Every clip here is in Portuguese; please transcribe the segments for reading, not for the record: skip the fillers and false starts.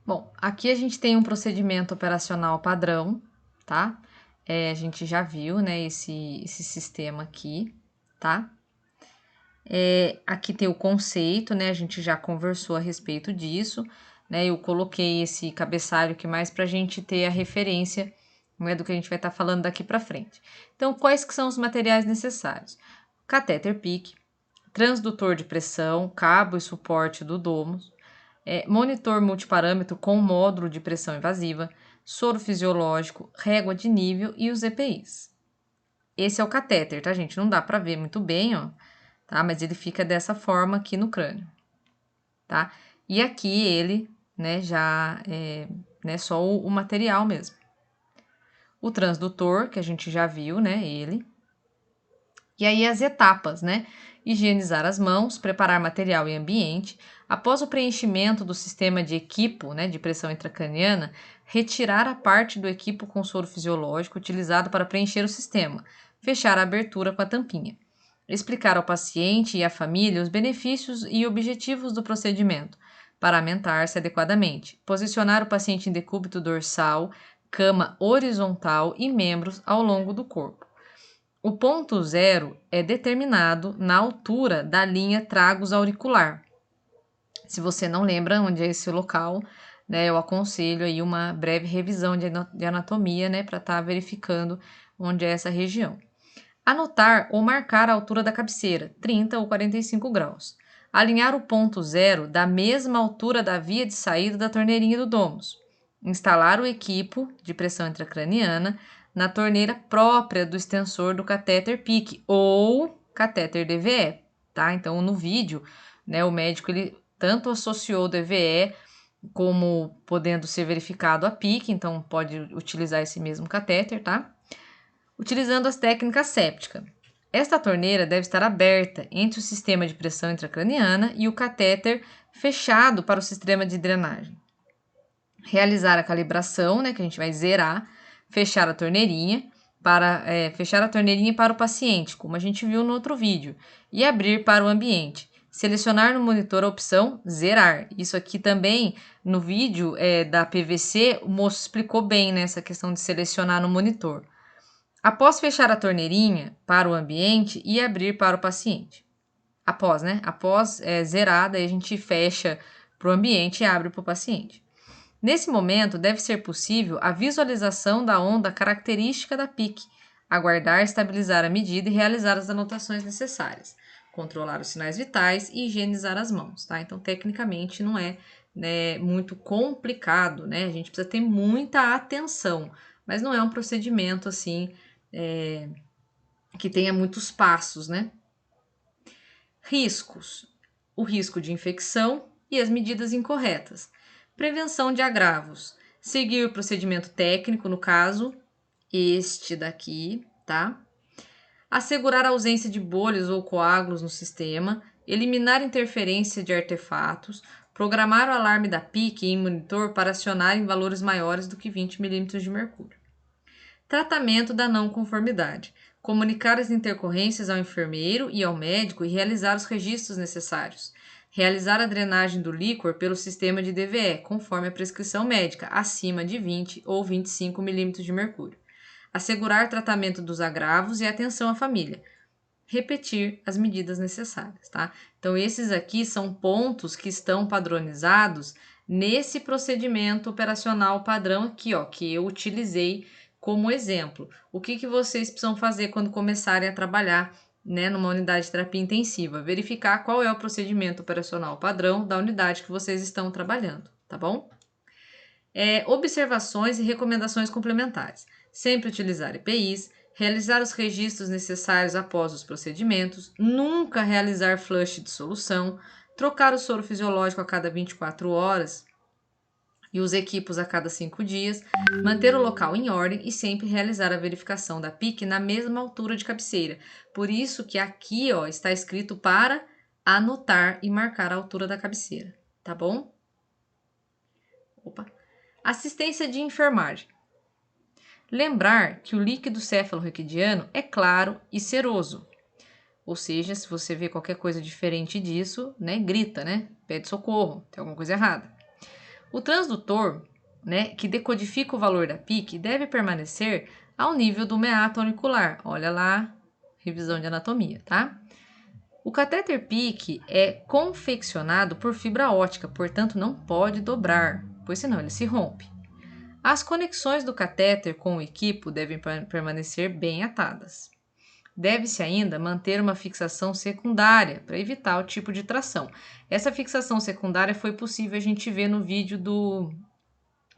Bom, aqui a gente tem um procedimento operacional padrão, tá? A gente já viu, né, esse sistema aqui, tá? Aqui tem o conceito, né? A gente já conversou a respeito disso, né? Eu coloquei esse cabeçalho aqui mais para a gente ter a referência, né, do que a gente vai estar falando daqui para frente. Então, quais que são os materiais necessários? Catéter PICC, transdutor de pressão, cabo e suporte do domus, monitor multiparâmetro com módulo de pressão invasiva, soro fisiológico, régua de nível e os EPIs. Esse é o catéter, tá, gente? Não dá para ver muito bem, ó, tá? Mas ele fica dessa forma aqui no crânio, tá? E aqui ele, né, já é, né, só o material mesmo. O transdutor, que a gente já viu, né, ele. E aí as etapas, né? Higienizar as mãos, preparar material e ambiente. Após o preenchimento do sistema de equipo, né, de pressão intracraniana, retirar a parte do equipo com soro fisiológico utilizado para preencher o sistema. Fechar a abertura com a tampinha. Explicar ao paciente e à família os benefícios e objetivos do procedimento. Paramentar-se adequadamente. Posicionar o paciente em decúbito dorsal, cama horizontal e membros ao longo do corpo. O ponto zero é determinado na altura da linha tragus auricular. Se você não lembra onde é esse local, né, eu aconselho aí uma breve revisão de anatomia, né, para estar verificando onde é essa região. Anotar ou marcar a altura da cabeceira, 30 ou 45 graus. Alinhar o ponto zero da mesma altura da via de saída da torneirinha do domus. Instalar o equipo de pressão intracraniana na torneira própria do extensor do catéter PICC ou catéter DVE, tá? Então, no vídeo, né, o médico ele tanto associou o DVE como podendo ser verificado a PICC, então pode utilizar esse mesmo catéter, tá? Utilizando as técnicas sépticas. Esta torneira deve estar aberta entre o sistema de pressão intracraniana e o catéter fechado para o sistema de drenagem. Realizar a calibração, né, que a gente vai zerar, fechar a torneirinha para o paciente, como a gente viu no outro vídeo, e abrir para o ambiente. Selecionar no monitor a opção zerar. Isso aqui também no vídeo da PVC, o moço explicou bem, né, essa questão de selecionar no monitor. Após fechar a torneirinha para o ambiente e abrir para o paciente. Após zerar, daí a gente fecha para o ambiente e abre para o paciente. Nesse momento, deve ser possível a visualização da onda característica da PICC, aguardar estabilizar a medida e realizar as anotações necessárias, controlar os sinais vitais e higienizar as mãos, tá? Então, tecnicamente, não é, né, muito complicado, né? A gente precisa ter muita atenção, mas não é um procedimento, assim, que tenha muitos passos, né? Riscos. O risco de infecção e as medidas incorretas. Prevenção de agravos. Seguir o procedimento técnico, no caso, este daqui, tá? Assegurar a ausência de bolhas ou coágulos no sistema. Eliminar interferência de artefatos. Programar o alarme da PICC em monitor para acionar em valores maiores do que 20 milímetros de mercúrio. Tratamento da não conformidade. Comunicar as intercorrências ao enfermeiro e ao médico e realizar os registros necessários. Realizar a drenagem do líquor pelo sistema de DVE, conforme a prescrição médica, acima de 20 ou 25 milímetros de mercúrio. Assegurar tratamento dos agravos e atenção à família. Repetir as medidas necessárias, tá? Então, esses aqui são pontos que estão padronizados nesse procedimento operacional padrão aqui, ó, que eu utilizei como exemplo. O que vocês precisam fazer quando começarem a trabalhar, né, numa unidade de terapia intensiva? Verificar qual é o procedimento operacional padrão da unidade que vocês estão trabalhando, tá bom? Observações e recomendações complementares. Sempre utilizar EPIs, realizar os registros necessários após os procedimentos, nunca realizar flush de solução, trocar o soro fisiológico a cada 24 horas e os equipos a cada 5 dias, manter o local em ordem e sempre realizar a verificação da PICC na mesma altura de cabeceira. Por isso que aqui, ó, está escrito para anotar e marcar a altura da cabeceira, tá bom? Assistência de enfermagem. Lembrar que o líquido cefalorraquidiano é claro e seroso. Ou seja, se você vê qualquer coisa diferente disso, né, grita, né? Pede socorro, tem alguma coisa errada. O transdutor, né, que decodifica o valor da PIC, deve permanecer ao nível do meato auricular. Olha lá, revisão de anatomia, tá? O catéter PIC é confeccionado por fibra ótica, portanto não pode dobrar, pois senão ele se rompe. As conexões do catéter com o equipo devem permanecer bem atadas. Deve-se ainda manter uma fixação secundária para evitar o tipo de tração. Essa fixação secundária foi possível a gente ver no vídeo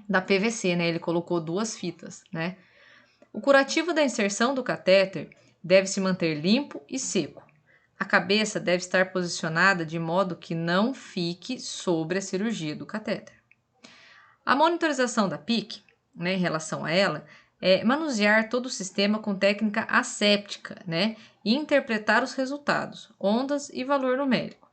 da PVC, né? Ele colocou 2 fitas, né? O curativo da inserção do catéter deve se manter limpo e seco. A cabeça deve estar posicionada de modo que não fique sobre a cirurgia do catéter. A monitorização da PIC, né, em relação a ela, é manusear todo o sistema com técnica asséptica, né, e interpretar os resultados, ondas e valor numérico.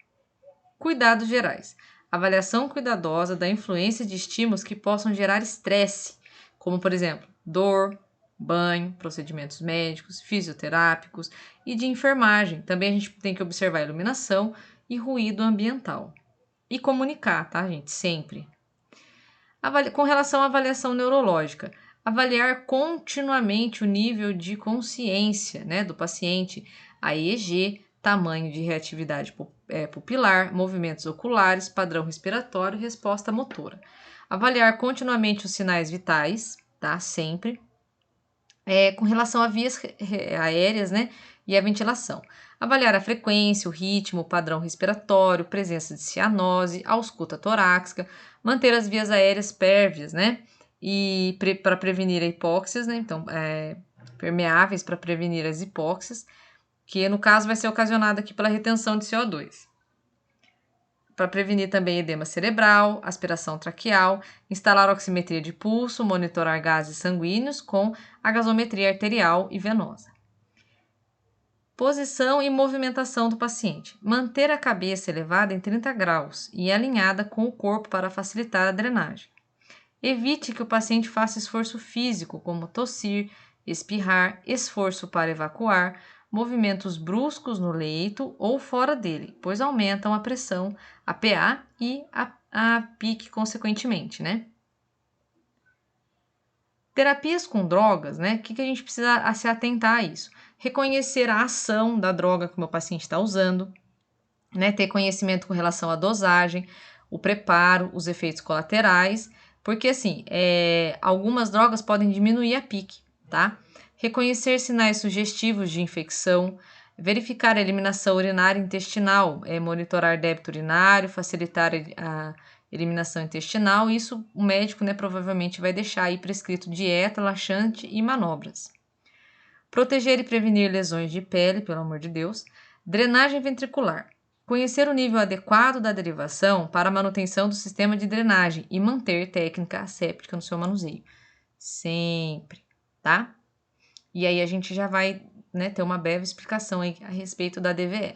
Cuidados gerais. Avaliação cuidadosa da influência de estímulos que possam gerar estresse, como, por exemplo, dor, banho, procedimentos médicos, fisioterápicos e de enfermagem. Também a gente tem que observar a iluminação e ruído ambiental. E comunicar, tá, gente? Sempre. Com relação à avaliação neurológica, avaliar continuamente o nível de consciência, né, do paciente, a EEG, tamanho de reatividade pupilar, movimentos oculares, padrão respiratório e resposta motora. Avaliar continuamente os sinais vitais, tá, sempre. Com relação a vias aéreas, né, e a ventilação. Avaliar a frequência, o ritmo, o padrão respiratório, presença de cianose, ausculta torácica, manter as vias aéreas pérvias, né, e para prevenir a hipóxias, né, então, permeáveis para prevenir as hipóxias, que no caso vai ser ocasionada aqui pela retenção de CO2. Para prevenir também edema cerebral, aspiração traqueal, instalar oximetria de pulso, monitorar gases sanguíneos com a gasometria arterial e venosa. Posição e movimentação do paciente. Manter a cabeça elevada em 30 graus e alinhada com o corpo para facilitar a drenagem. Evite que o paciente faça esforço físico, como tossir, espirrar, esforço para evacuar, movimentos bruscos no leito ou fora dele, pois aumentam a pressão, a PA e a PIC consequentemente, né? Terapias com drogas, né? O que a gente precisa se atentar a isso? Reconhecer a ação da droga que o meu paciente está usando, né? Ter conhecimento com relação à dosagem, o preparo, os efeitos colaterais, porque assim, algumas drogas podem diminuir a PIC, tá? Reconhecer sinais sugestivos de infecção, verificar a eliminação urinária e intestinal, monitorar débito urinário, facilitar a eliminação intestinal. Isso o médico, né, provavelmente vai deixar aí prescrito dieta, laxante e manobras. Proteger e prevenir lesões de pele, pelo amor de Deus. Drenagem ventricular. Conhecer o nível adequado da derivação para a manutenção do sistema de drenagem e manter técnica asséptica no seu manuseio. Sempre, tá? E aí a gente já vai, né, ter uma breve explicação aí a respeito da DVE.